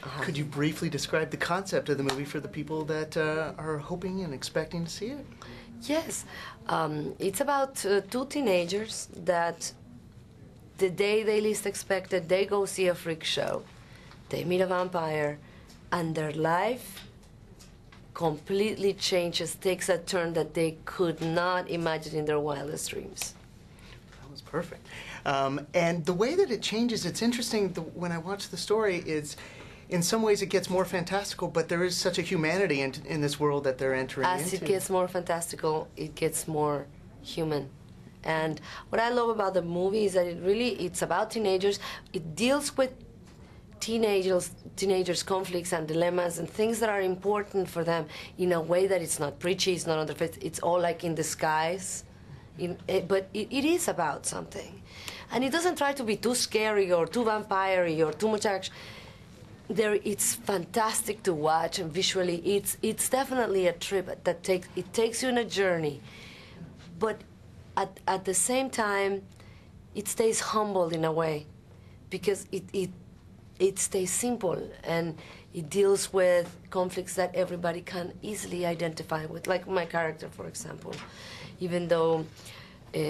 Could you briefly describe the concept of the movie for the people that are hoping and expecting to see it? Yes, it's about two teenagers that the day they least expect it, they go see a freak show. They meet a vampire, and their life completely changes, takes a turn that they could not imagine in their wildest dreams. That was perfect. And the way that it changes, it's interesting, when I watch the story, is in some ways it gets more fantastical, but there is such a humanity in this world that they're entering into. As it gets more fantastical, it gets more human. And what I love about the movie is that it's about teenagers. It deals with teenagers' conflicts and dilemmas and things that are important for them in a way that it's not preachy, it's not on their face, it's all like in disguise. But it is about something. And it doesn't try to be too scary or too vampire-y or too much action. It's fantastic to watch, and visually it's definitely a trip that takes you on a journey. But at the same time, it stays humble in a way, because it stays simple, and it deals with conflicts that everybody can easily identify with, like my character, for example. Even though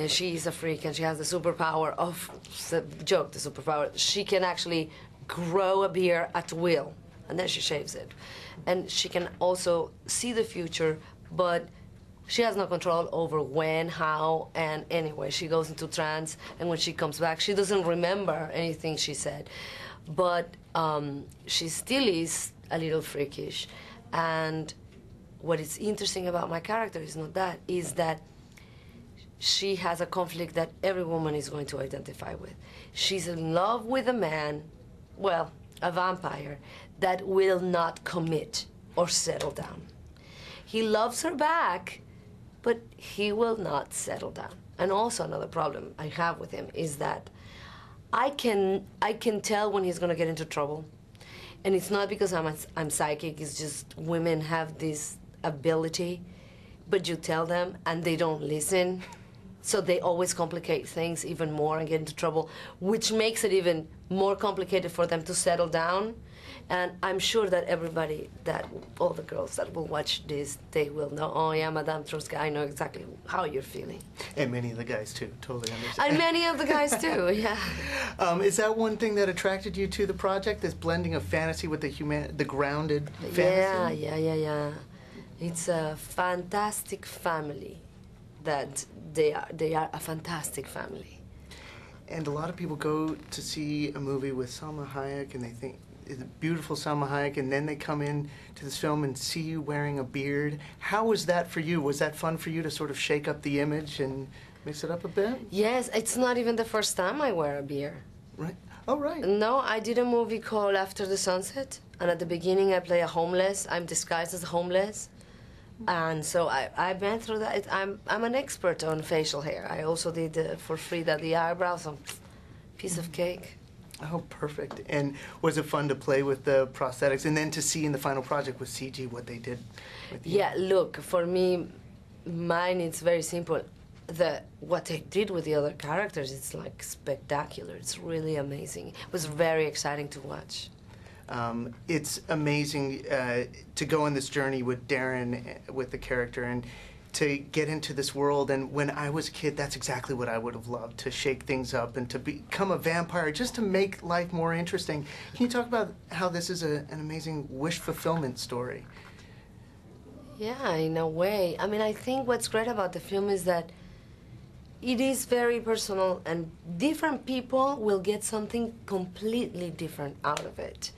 she is a freak and she has the superpower of, the superpower, she can actually grow a beard at will, and then she shaves it. And she can also see the future, but she has no control over when, how, and anyway, she goes into trance, and when she comes back, she doesn't remember anything she said. But she still is a little freakish. And what is interesting about my character is that she has a conflict that every woman is going to identify with. She's in love with a man, well, a vampire, that will not commit or settle down. He loves her back, but he will not settle down. And also another problem I have with him is that I can tell when he's gonna get into trouble. And it's not because I'm psychic, it's just women have this ability, but you tell them and they don't listen. So they always complicate things even more and get into trouble, which makes it even more complicated for them to settle down. And I'm sure that all the girls that will watch this, they will know, oh yeah, Madame Truska, I know exactly how you're feeling. And many of the guys too, totally understand. And many of the guys too, yeah. Is that one thing that attracted you to the project, this blending of fantasy with the grounded fantasy? Yeah. It's a fantastic family. That they are a fantastic family. And a lot of people go to see a movie with Salma Hayek and they think it's a beautiful Salma Hayek, and then they come in to this film and see you wearing a beard. How was that for you? Was that fun for you to sort of shake up the image and mix it up a bit? Yes, it's not even the first time I wear a beard. Right. Oh, right. No, I did a movie called After the Sunset, and at the beginning I play a homeless. I'm disguised as homeless. And so I've been through that. I'm an expert on facial hair. I also did for Frida the eyebrows, so piece of cake. Oh, perfect. And was it fun to play with the prosthetics and then to see in the final project with CG what they did with you? Yeah, look, for me, mine it's very simple. What they did with the other characters, it's like spectacular. It's really amazing. It was very exciting to watch. It's amazing to go on this journey with Darren, with the character, and to get into this world. And when I was a kid, that's exactly what I would have loved, to shake things up and to become a vampire, just to make life more interesting. Can you talk about how this is an amazing wish fulfillment story? Yeah, in a way. I mean, I think what's great about the film is that it is very personal, and different people will get something completely different out of it.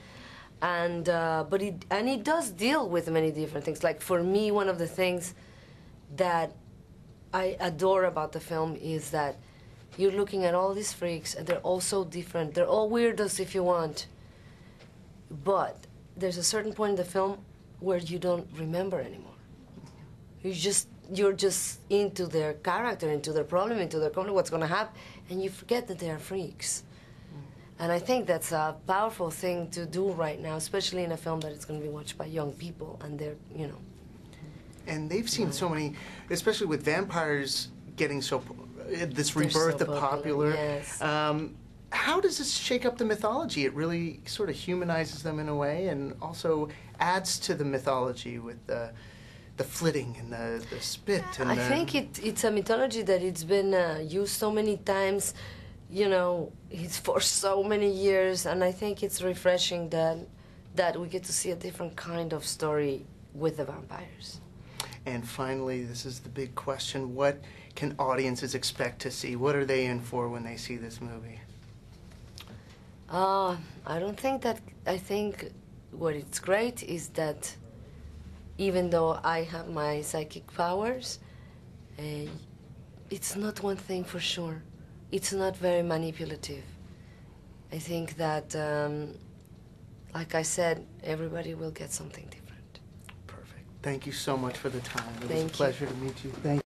And it does deal with many different things. Like for me, one of the things that I adore about the film is that you're looking at all these freaks, and they're all so different. They're all weirdos if you want. But there's a certain point in the film where you don't remember anymore. You're just into their character, into their problem, into their conflict, what's going to happen, and you forget that they're freaks. And I think that's a powerful thing to do right now, especially in a film that is going to be watched by young people, and they're, you know. And they've seen so many, especially with vampires getting this rebirth of popular. Yes. how does this shake up the mythology? It really sort of humanizes them in a way, and also adds to the mythology with the flitting and the spit. And I think it's a mythology that it's been used so many times, you know, it's for so many years, and I think it's refreshing that we get to see a different kind of story with the vampires. And finally, this is the big question: what can audiences expect to see? What are they in for when they see this movie? I don't think that. I think what it's great is that even though I have my psychic powers, it's not one thing for sure. It's not very manipulative. I think that, like I said, everybody will get something different. Perfect. Thank you so much for the time. It was a Thank you. pleasure to meet you. Thank you.